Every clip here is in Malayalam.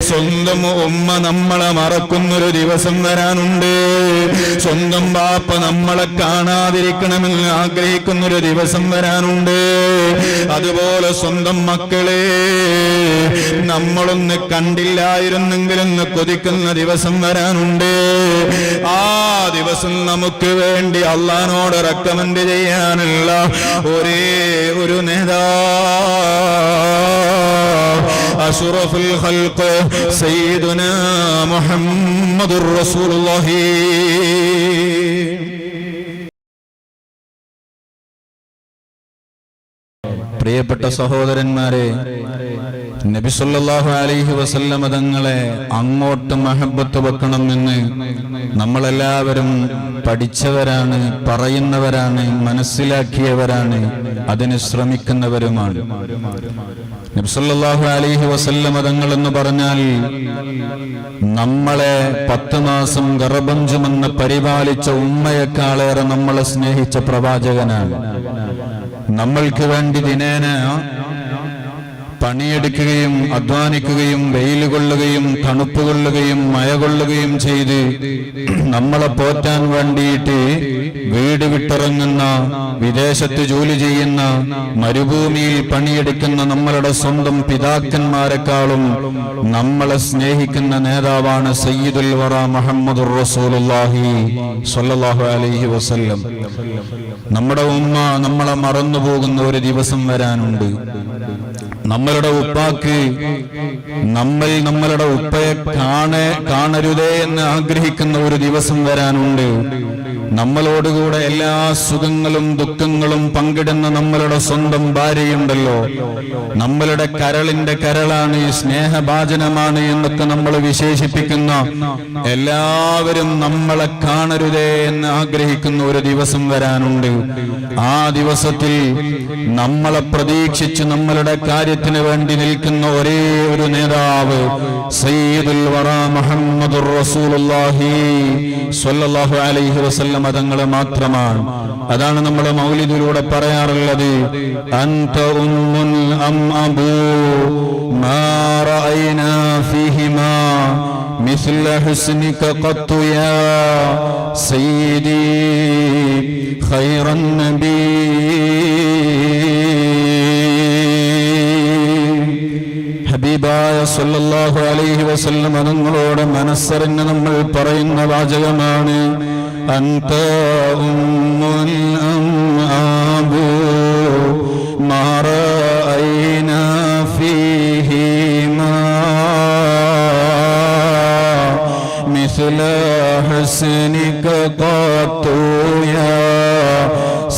സ്വന്തം ഉമ്മ നമ്മളെ മറക്കുന്നൊരു ദിവസം വരാനുണ്ട്. സ്വന്തം ബാപ്പ നമ്മളെ കാണാതിരിക്കണമെന്ന് ആഗ്രഹിക്കുന്നൊരു ദിവസം വരാനുണ്ട്. അതുപോലെ സ്വന്തം മക്കളെ നമ്മളൊന്ന് കണ്ടില്ലായിരുന്നെങ്കിലെന്ന് കൊതിക്കുന്ന ദിവസം വരാനുണ്ട്. ആ ദിവസം നമുക്ക് വേണ്ടി അള്ളാഹുവോട് റെക്കമെൻഡ് ചെയ്യാനുള്ള ഒരേ ഒരു അഷ്റഫുൽ ഖൽഖ് സയ്യിദുനാ മുഹമ്മദുർ റസൂലുള്ളാഹി. പ്രിയപ്പെട്ട സഹോദരന്മാരെ, നബി സല്ലല്ലാഹു അലൈഹി വസല്ലമ തങ്ങളെ അങ്ങോട്ട് മഹബത്ത് വെക്കണമെന്ന് നമ്മളെല്ലാവരും പഠിച്ചവരാണ്, പറയുന്നവരാണ്, മനസ്സിലാക്കിയവരാണ്, അതിന് ശ്രമിക്കുന്നവരുമാണ്. നബി സല്ലല്ലാഹു അലൈഹി വസല്ലമ തങ്ങൾ എന്ന് പറഞ്ഞാൽ നമ്മളെ 10 മാസം ഗർഭം ചുമന്ന് പരിപാലിച്ച ഉമ്മയെക്കാളേറെ നമ്മളെ സ്നേഹിച്ച പ്രവാചകനാണ്. നമ്മൾക്ക് വേണ്ടി ദിനേന പണിയെടുക്കുകയും അധ്വാനിക്കുകയും വെയിൽ കൊള്ളുകയും തണുപ്പ് കൊള്ളുകയും മഴ കൊള്ളുകയും ചെയ്ത് നമ്മളെ പോറ്റാൻ വേണ്ടിയിട്ട് വീട് വിട്ടിറങ്ങുന്ന, വിദേശത്ത് ജോലി ചെയ്യുന്ന, മരുഭൂമിയിൽ പണിയെടുക്കുന്ന നമ്മളുടെ സ്വന്തം പിതാക്കന്മാരെക്കാളും നമ്മളെ സ്നേഹിക്കുന്ന നേതാവാണ് സയ്യിദുൽ വറ മുഹമ്മദുർ റസൂലുള്ളാഹി സ്വല്ലല്ലാഹു അലൈഹി വസല്ലം. നമ്മുടെ ഉമ്മ നമ്മളെ മറന്നു പോകുന്ന ഒരു ദിവസം വരാനുണ്ട്. നമ്മളുടെ ഉപ്പാക്ക് നമ്മളുടെ ഉപ്പയെ കാണരുതേ എന്ന് ആഗ്രഹിക്കുന്ന ഒരു ദിവസം വരാനുണ്ട്. നമ്മളോടുകൂടെ എല്ലാ സുഖങ്ങളും ദുഃഖങ്ങളും പങ്കിടുന്ന നമ്മളുടെ സ്വന്തം ഭാര്യയുണ്ടല്ലോ, നമ്മളുടെ കരളിന്റെ കരളാണ്, സ്നേഹഭാജനമാണ് എന്നൊക്കെ നമ്മൾ വിശേഷിപ്പിക്കുന്ന എല്ലാവരും നമ്മളെ കാണരുതേ എന്ന് ആഗ്രഹിക്കുന്ന ഒരു ദിവസം വരാനുണ്ട്. ആ ദിവസത്തിൽ നമ്മളെ പ്രതീക്ഷിച്ച് നമ്മളുടെ കാര്യത്തിന് വേണ്ടി നിൽക്കുന്ന ഒരേ ഒരു നേതാവ് സയ്യിദുൽ വറ മുഹമ്മദുർ റസൂലുള്ളാഹി സ്വല്ലല്ലാഹു അലൈഹി വസല്ലം തങ്ങൾ മാത്രമാണ്. അതാണ് നമ്മൾ മൗലിദിലൂടെ പറയാറുള്ളത്, അൻത ഉമ്മുൻ അം അബൂ മാ റഅയ്നാ ഫീഹിമാ മിസ്ല ഹുസ്നിക ഖത്തു യാ സയ്യിദി ഖൈറൻ നബി. ഹബീബായ സല്ലല്ലാഹു അലൈഹി വസല്ലം തങ്ങളോട് മനസ്സറിഞ്ഞ് നമ്മൾ പറയുന്ന വാചകമാണ്, അൻത ഉമ്മുൽ അം അബൂ മാ റഅയ്നാ ഫീഹിമാ മിസ്ല ഹുസ്നിക ഖത്തു യാ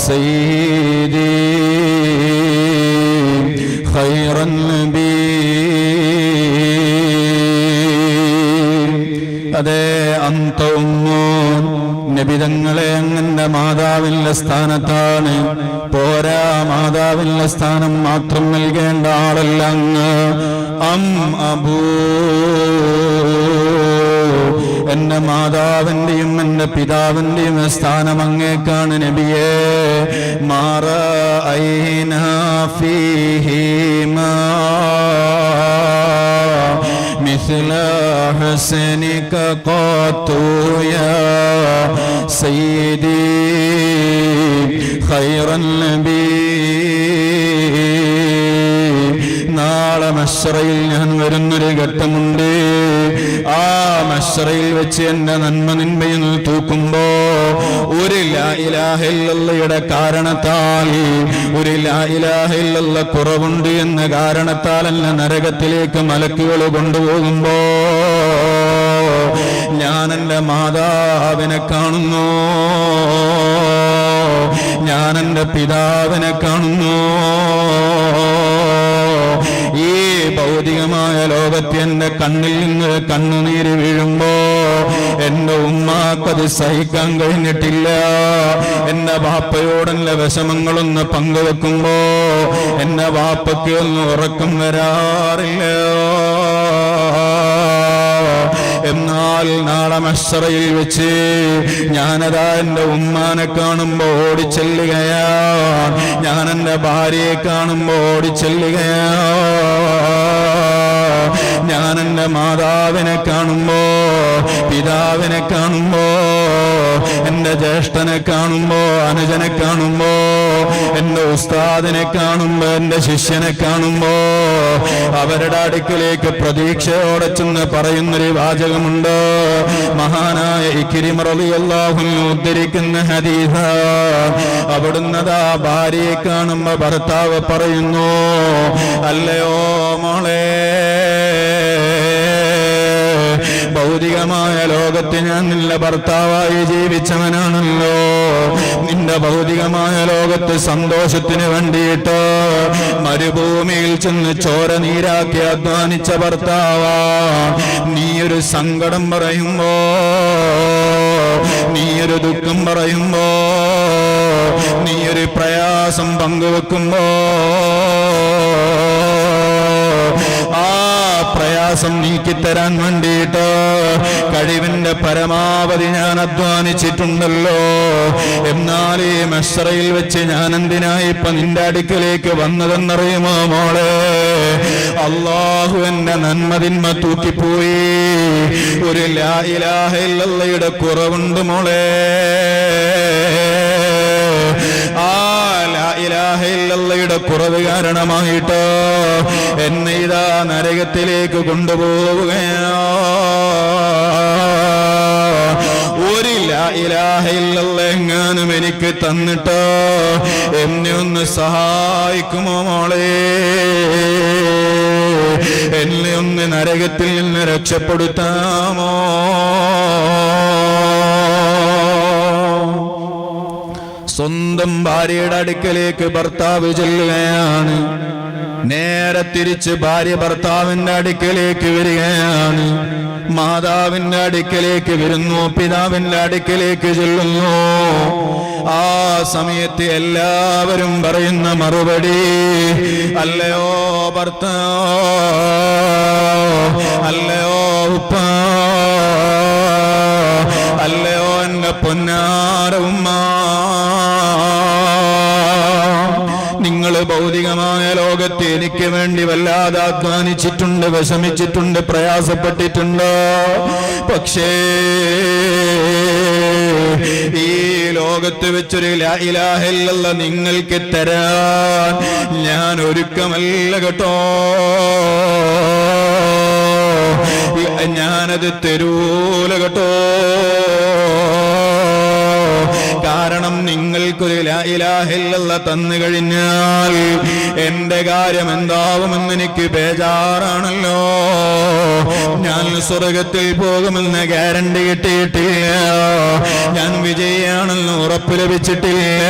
സയ്യിദി ഖൈറൻ നബി. അതേ അന്ത ഉമ്മൂൻ, നബിതങ്ങളെ അങ്ങന്റെ മാതാവിന്റെ സ്ഥാനത്താണ്. പോരാ, മാതാവിന്റെ സ്ഥാനം മാത്രം നൽകേണ്ട ആളല്ല അങ്ങ്. അം അബൂ, എന്റെ മാതാവിന്റെയും എന്റെ പിതാവിന്റെയും സ്ഥാനം അങ്ങേക്കാണ് നബിയേ. മാ റഅയ്നാ ഫീഹിമാ മിസ്ല ഹുസ്നിക ഖത്തു യാ സയ്യിദി ഖൈറൻ നബി. നാളെ മശ്റയിൽ ഞാൻ വരുന്നൊരു ഘട്ടമുണ്ട്. ആ മശ്റയിൽ വെച്ച് എന്റെ നന്മ നിന്മയിൽ തൂക്കുമ്പോ ഒരു ലാ ഇലാഹ ഇല്ലല്ലാഹയുടെ കാരണത്താൽ, ഒരു ലാ ഇലാഹ ഇല്ലല്ലാഹ് കുറവുണ്ട് എന്ന കാരണത്താൽ എന്നെ നരകത്തിലേക്ക് മലക്കുകൾ കൊണ്ടുപോകുമ്പോ ഞാൻ എന്റെ മാതാവിനെ കാണുന്നു, ഞാൻ എന്റെ പിതാവിനെ കാണുന്നു. ഈ ഭൗതികമായ ലോകത്ത് എന്റെ കണ്ണിൽ നിന്ന് കണ്ണുനീര് വീഴുമ്പോ എന്റെ ഉമ്മാക്കത് സഹിക്കാൻ കഴിഞ്ഞിട്ടില്ല. എന്റെ ബാപ്പയോടെന്റെ വിഷമങ്ങളൊന്ന് പങ്കുവെക്കുമ്പോ എന്റെ ബാപ്പയ്ക്ക് ഒന്നും ഉറക്കം വരാറില്ല. എന്നാൽ നാളെ മഹ്ശറയിൽ വെച്ച് ഞാനതാ എന്റെ ഉമ്മാനെ കാണുമ്പോ ഓടിച്ചെല്ലുകയാ, ഞാൻ എന്റെ ഭാര്യയെ കാണുമ്പോ ഓടിച്ചെല്ലുകയാ. ഞാൻ എൻ്റെ മാതാവിനെ കാണുമ്പോ, പിതാവിനെ കാണുമ്പോ, എൻ്റെ ജ്യേഷ്ഠനെ കാണുമ്പോ, അനുജനെ കാണുമ്പോ, എൻ്റെ ഉസ്താദിനെ കാണുമ്പോ, എൻ്റെ ശിഷ്യനെ കാണുമ്പോ അവരുടെ അടുക്കിലേക്ക് പ്രതീക്ഷയോടെ ചെന്ന് പറയുന്നൊരു വാചകമുണ്ട്. മഹാനായ ഇക്രിമ റളിയല്ലാഹു അൻഹു ഉദ്ധരിക്കുന്ന ഹദീസ്. അവിടുന്നതാ ഭാര്യയെ കാണുമ്പോ ഭർത്താവ് പറയുന്നു, അല്ലയോ മോളെ, ഭൗതികമായ ലോകത്ത് ഞാൻ നിന്റെ ഭർത്താവായി ജീവിച്ചവനാണല്ലോ. നിന്റെ ഭൗതികമായ ലോകത്ത് സന്തോഷത്തിന് വേണ്ടിയിട്ട് മരുഭൂമിയിൽ ചെന്ന് ചോര നീരാക്കി അധ്വാനിച്ച ഭർത്താവാ. നീയൊരു സങ്കടം പറയുമ്പോ, നീയൊരു ദുഃഖം പറയുമ്പോ, നീയൊരു പ്രയാസം പങ്കുവെക്കുമ്പോ ആ പ്രയാസം നീക്കിത്തരാൻ വേണ്ടിയിട്ട് കഴിവിന്റെ പരമാവധി ഞാൻ അധ്വാനിച്ചിട്ടുണ്ടല്ലോ. എന്നാൽ ഈ മശ്റയിൽ വെച്ച് ഞാൻ എന്തിനായി ഇപ്പൊ നിന്റെ അടുക്കലേക്ക് വന്നതെന്നറിയുമോ മോളെ? അല്ലാഹു എന്റെ നന്മതിന്മ തൂക്കിപ്പോയി. ഒരു ലാ ഇലാഹ ഇല്ലല്ലാഹയുടെ കുറവുണ്ട് മോളെ. ആ ലാ ഇലാഹ ഇല്ലല്ലാഹയുടെ കുറവ് കാരണമായിട്ട് എന്നെ ഇതാ നരകത്തിലേക്ക് കൊണ്ടുപോവുകയാണ്. ഒരു ലാ ഇലാഹ ഇല്ലല്ലാഹ് എങ്ങാനും എനിക്ക് തന്നിട്ട് എന്നെ ഒന്ന് സഹായിക്കുമോ മോളെ? എന്നെ ഒന്ന് നരകത്തിൽ നിന്ന് രക്ഷപ്പെടുത്താമോ? സ്വന്തം ഭാര്യയുടെ അടുക്കലേക്ക് ഭർത്താവ് ചെല്ലുകയാണ്. നേരെ തിരിച്ച് ഭാര്യ ഭർത്താവിന്റെ അടുക്കലേക്ക് വരികയാണ്. മാതാവിന്റെ അടുക്കലേക്ക് വരുന്നു, പിതാവിന്റെ അടുക്കലേക്ക് ചെല്ലുന്നു. ആ സമയത്ത് എല്ലാവരും പറയുന്ന മറുപടി, അല്ലയോ ഭർത്താവ്, അല്ലയോ ഉപ്പ, അല്ലയോ എന്റെ പൊന്നാര ഉമ്മ, നിങ്ങൾ ഭൗതികമായ ലോകത്ത് എനിക്ക് വേണ്ടി വല്ലാതെ അധ്വാനിച്ചിട്ടുണ്ട്, വിഷമിച്ചിട്ടുണ്ട്, പ്രയാസപ്പെട്ടിട്ടുണ്ട്. പക്ഷേ ഈ ലോകത്ത് വെച്ചൊരു ലാ ഇലാഹ ഇല്ലല്ലാഹ് നിങ്ങൾക്ക് തരാൻ ഞാൻ ഒരുക്കമല്ല കേട്ടോ. ഞാനത് തരൂല കേട്ടോ. കാരണം നിങ്ങൾക്കൊരു ലാ ഇലാഹ ഇല്ലല്ലാഹ് തന്നു കഴിഞ്ഞാൽ എന്റെ കാര്യം എന്താവുമെന്ന് എനിക്ക് ബേജാറാണല്ലോ. ഞാൻ സ്വർഗത്തിൽ പോകുമെന്ന് ഗ്യാരണ്ടി കിട്ടിയിട്ടില്ല. ഞാൻ വിജയിയാണെന്ന് ഉറപ്പ് ലഭിച്ചിട്ടില്ല.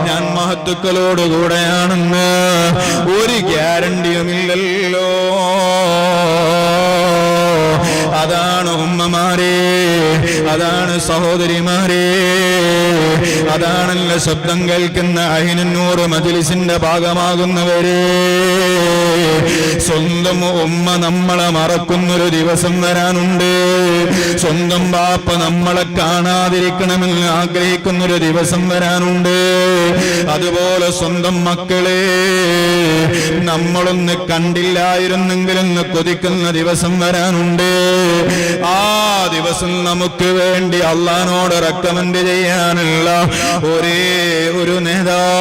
ഞാൻ മഹത്തുക്കളോടുകൂടെയാണെന്ന് ഒരു ഗ്യാരണ്ടിയുമില്ലല്ലോ. അതാണ് ഉമ്മമാരെ, അതാണ് സഹോദരിമാരെ, അതാണല്ലോ ശബ്ദം കേൾക്കുന്ന അഹിനൂറ് മജ്ലിസിന്റെ ഭാഗമാകുന്നവരെ. സ്വന്തം ഉമ്മ നമ്മളെ മറക്കുന്നൊരു ദിവസം വരാനുണ്ട്. സ്വന്തം ബാപ്പ നമ്മളെ കാണാതിരിക്കണമെന്ന് ആഗ്രഹിക്കുന്നൊരു ദിവസം വരാനുണ്ട്. അതുപോലെ സ്വന്തം മക്കളെ നമ്മളൊന്ന് കണ്ടില്ലായിരുന്നെങ്കിലെന്ന് കൊതിക്കുന്ന ദിവസം വരാനുണ്ട്. ആ ദിവസം നമുക്ക് വേണ്ടി അള്ളാഹുവോട് റെക്കമെൻഡ് ചെയ്യാനുള്ള ഒരേ ഒരു നേതാവ്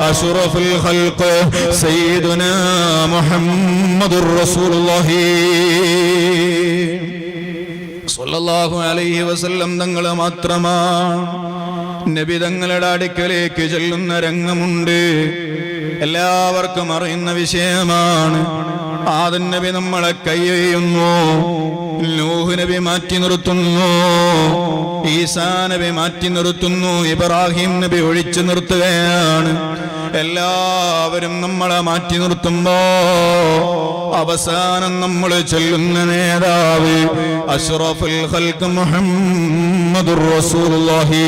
അഷ്റഫുൽ ഖൽഖ് സയ്യിദുനാ മുഹമ്മദുർ റസൂലുള്ളാഹി സ്വല്ലല്ലാഹു അലൈഹി വസല്ലം തങ്ങൾ മാത്രമാണ്. നബി തങ്ങളുടെ അടുക്കലേക്ക് ചെല്ലുന്ന രംഗമുണ്ട്. എല്ലാവർക്കും അറിയുന്ന വിഷയമാണ്. ആദം നബി നമ്മളെ കൈയ്യുന്നു, നൂഹ് നബി മാറ്റി നിർത്തുന്നു, ഈസാ നബി മാറ്റി നിർത്തുന്നു, ഇബ്രാഹിം നബി ഒഴിച്ചു നിർത്തുകയാണ്. എല്ലാവരും നമ്മളെ മാറ്റി നിർത്തുമ്പോ അവസാനം നമ്മൾ ചൊല്ലുന്ന നേതാവ് അഷ്റഫുൽ ഖൽഖ് മുഹമ്മദുർ റസൂലുള്ളാഹി.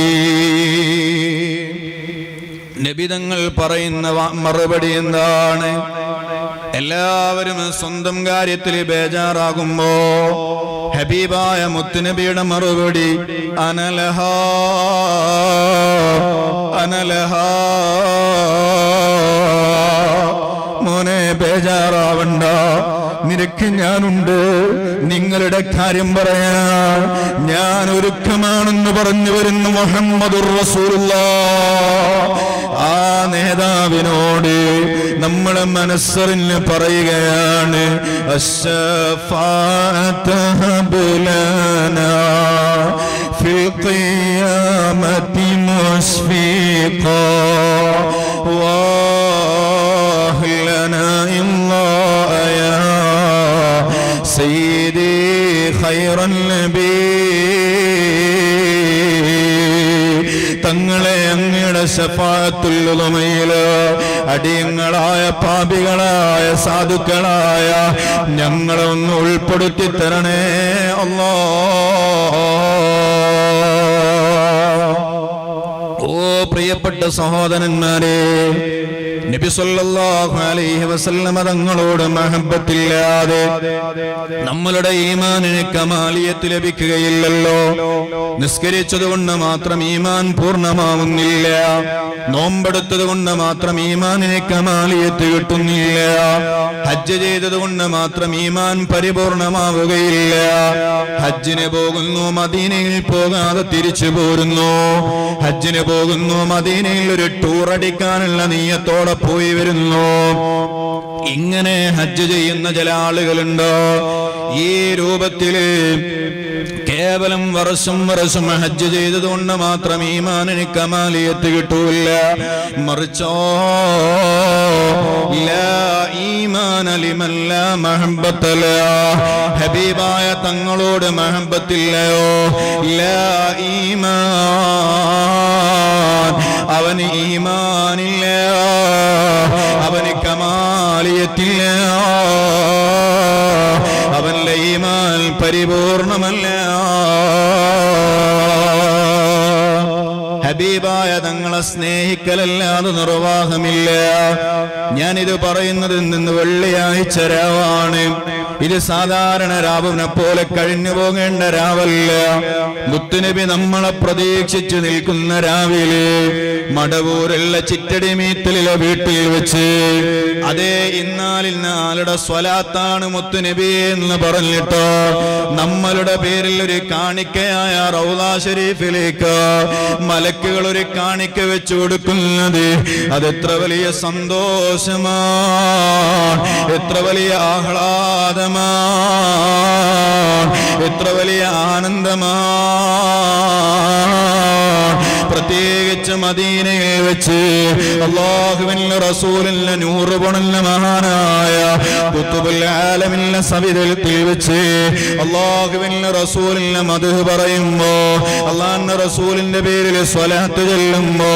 നബി തങ്ങൾ പറയുന്ന മറുപടി എന്താണ്? എല്ലാവരും സ്വന്തം കാര്യത്തിൽ ബേജാറാകുമ്പോ ഹബീബായ മുത്തുനബിയുടെ മറുപടി അനലഹാ അനലഹാ മോനെ ബേജാറാവണ്ട, നിനക്ക് ഞാനുണ്ട്. നിങ്ങളുടെ കാര്യം പറയാൻ ഞാൻ ഒരുക്കമാണെന്ന് പറഞ്ഞു വരുന്നു മുഹമ്മദുർ റസൂലുള്ളാഹ്. ആ നേതാവിനോട് നമ്മളെ മനസ്സറിഞ്ഞ് പറയുകയാണ്, അശ്ശഫാഅത്ത് ഹബ്ലനാ ഫിൽ ഖിയാമത്തി മുസ്ഫീഖാ വഹ്ലനാ ഇല്ലാ യാ സയ്യിദി ഖൈറൻ നബി. തങ്ങളെ അങ്ങയുടെ ശഫാഅത്തുൽ ഉളമയില് അടിയങ്ങളായ പാപികളായ സാധുക്കളായ ഞങ്ങളെ ഒന്ന് ഉൾപ്പെടുത്തി തരണേ അല്ലാഹ്. ഓ പ്രിയപ്പെട്ട സഹോദരന്മാരെ, നബി സല്ലല്ലാഹു അലൈഹി വസല്ലമ തങ്ങളോട് മഹബ്ബത്തില്ലാതെ നമ്മളുടെ ഈമാനിന് കമാലിയത്ത് ലഭിക്കുകയില്ലല്ലോ. നിസ്കരിച്ചതുകൊണ്ട് മാത്രം ഈമാൻ പൂർണ്ണമാവുന്നില്ല, നോമ്പെടുത്തത് കൊണ്ട് മാത്രം ഈമാനിന് കമാലിയത്ത് കിട്ടുന്നില്ല, ഹജ്ജ് ചെയ്തതുകൊണ്ട് മാത്രം ഈമാൻ പരിപൂർണമാവുകയില്ല. ഹജ്ജിന് പോകുന്നു, മദീനയിൽ പോകാതെ തിരിച്ചു പോരുന്നു. ഹജ്ജിന് പോകുന്നു, മദീനയിൽ ഒരു ടൂർ അടിക്കാനുള്ള നീയത്തോടെ പോയി വരുന്നു. ഇങ്ങനെ ഹജ്ജ് ചെയ്യുന്ന ചില ആളുകളുണ്ടോ? ഈ രൂപത്തില് കേവലം വർഷം ഹജ്ജ് ചെയ്തതുകൊണ്ട് മാത്രം ഈമാനിന് കമാലിയത്ത് കിട്ടൂല. മറിച്ചോ ലാ ഈമാന ലിമൻ ലാ മഹബ്ബത ലഹു, ഹബീബായ തങ്ങളോട് മഹബ്ബത്തില്ലയോ, ലാ ഈമാൻ, അവന് ഈമാനില്ല, അവന് കമാലിയത്തില്ല, അവന്റെ ഈമാൻ പരിപൂർണമല്ല. ഹബീബായ തങ്ങളെ സ്നേഹിക്കലല്ലാതെ നിർവാഹമില്ല. ഞാനിത് പറയുന്നത് ഇന്ന് വെള്ളിയാഴ്ച രാവാണ്. ഇത് സാധാരണ രാവിനെ പോലെ കഴിഞ്ഞു പോകേണ്ട രാവല്ല. മുത്തുനബി നമ്മളെ പ്രതീക്ഷിച്ചു നിൽക്കുന്ന രാവിലെ മടവൂരുള്ള ചിറ്റടി മീത്തലിലെ വീട്ടിൽ വെച്ച്, അതേ ഇന്നാലിന്നാളുടെ സ്വലാത്താണ് മുത്തുനബി എന്ന് പറഞ്ഞിട്ടോ നമ്മളുടെ പേരിൽ ഒരു കാണിക്കയായ റൗളാ ഷരീഫിലേക്ക് മലക്കുകൾ ഒരു കാണിക്ക വെച്ചു കൊടുക്കുന്നത് അതെത്ര വലിയ സന്തോഷമാണ്, എത്ര വലിയ ആഹ്ലാദമാണ്, എത്ര വലിയ ആനന്ദമാണ്. പ്രത്യേകിച്ച് മദീനയിൽ വെച്ച് അല്ലാഹുവിന്റെ റസൂലിന്റെ നൂറ് പൊണുന്ന മഹാനായ ഖുതുബുൽ ആലമിന്റെ സവിധത്തിൽ വെച്ച് അല്ലാഹുവിന്റെ റസൂലിന്റെ മദ്ഹ് പറയുമ്പോ, അല്ലാഹുവിന്റെ റസൂലിന്റെ പേരിൽ സ്വലാത്ത് ചൊല്ലുമ്പോ,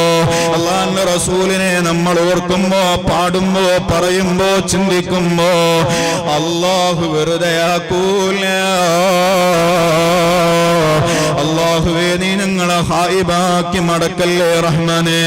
അല്ലാഹുവിന്റെ റസൂലിനെ നമ്മൾ ഓർക്കുമ്പോ, പാടുമ്പോ, പറയുമ്പോ, ചിന്തിക്കുമ്പോ അല്ലാഹു വെറുതെയാക്കൂല. അല്ലാഹുവേ, നീ ഞങ്ങളെ ഹായിബാക്കി മടക്കല്ലേ റഹ്മാനേ.